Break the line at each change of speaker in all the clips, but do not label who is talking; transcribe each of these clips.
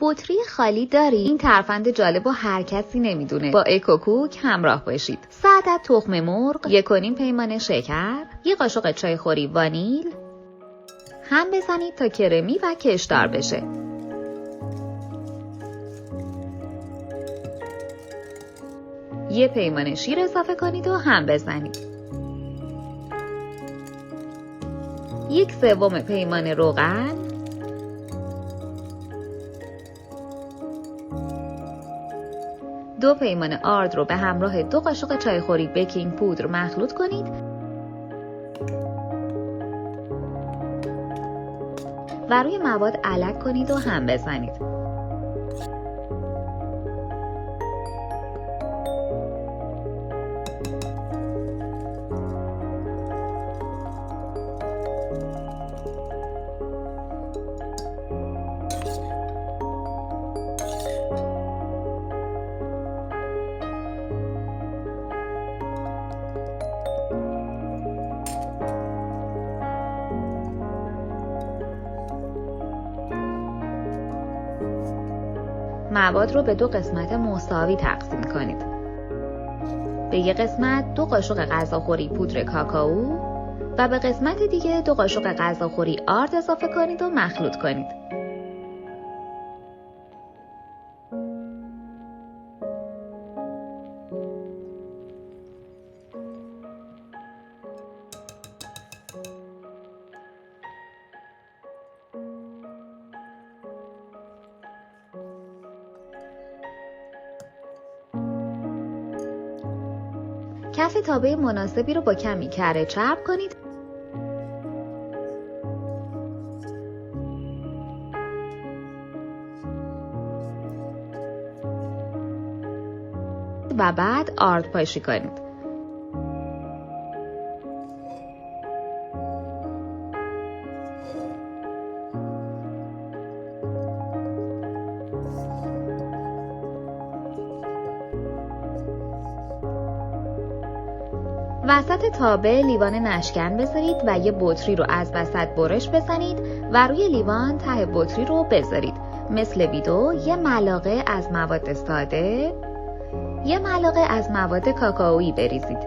بطری خالی داری؟ این ترفند جالب و هر کسی نمیدونه. با اکوکوک همراه باشید. 3 عدد تخم مرغ، 1.5 پیمانه شکر، 1 قاشق چایخوری وانیل. هم بزنید تا کرمی و کشدار بشه. یه پیمانه شیر اضافه کنید و هم بزنید. 1/3 پیمانه روغن، 2 پیمانه آرد رو به همراه 2 قاشق چایخوری بیکینگ پودر مخلوط کنید و روی مواد علک کنید و هم بزنید. مواد رو به 2 قسمت مساوی تقسیم کنید. به یک قسمت 2 قاشق غذاخوری پودر کاکائو و به قسمت دیگه 2 قاشق غذاخوری آرد اضافه کنید و مخلوط کنید. کف تابه مناسبی رو با کمی کره چرب کنید و بعد آرد پاشی کنید. وسط تابه لیوان نشکن بذارید و یه بطری رو از وسط برش بزنید و روی لیوان ته بطری رو بذارید. مثل ویدو 1 ملعقه از مواد ساده، 1 ملعقه از مواد کاکائویی بریزید.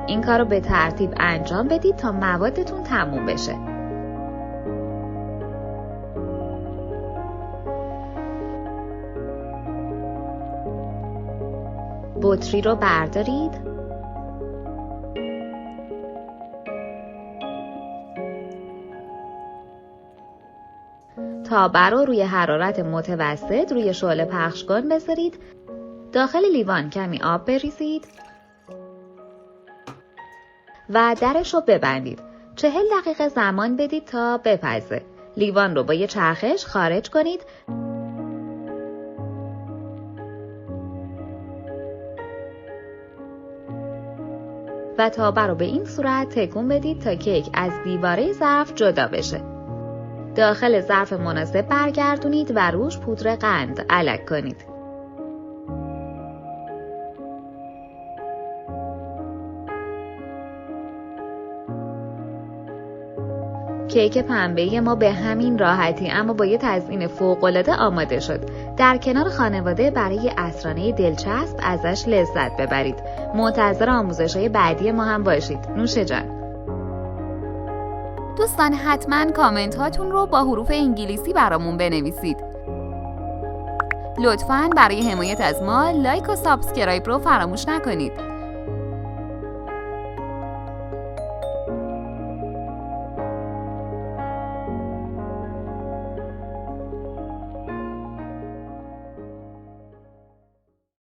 این کار رو به ترتیب انجام بدید تا موادتون تموم بشه. بطری رو بردارید تابه رو روی حرارت متوسط روی شعله پخش کن بذارید. داخل لیوان کمی آب بریزید و درش رو ببندید. 40 دقیقه زمان بدید تا بپزه. لیوان رو با یه چرخش خارج کنید و تابه رو به این صورت تکون بدید تا کیک از دیواره ظرف جدا بشه. داخل ظرف مناسب برگردونید و روش پودر قند علک کنید. کیک پنبه‌ای ما به همین راحتی اما با یه تزیین فوق‌العاده آماده شد. در کنار خانواده برای عصرانه دلچسب ازش لذت ببرید. منتظر آموزش‌های بعدی ما هم باشید. نوش جان.
دوستان حتما کامنت هاتون رو با حروف انگلیسی برامون بنویسید. لطفاً برای حمایت از ما لایک و سابسکرایب رو فراموش نکنید.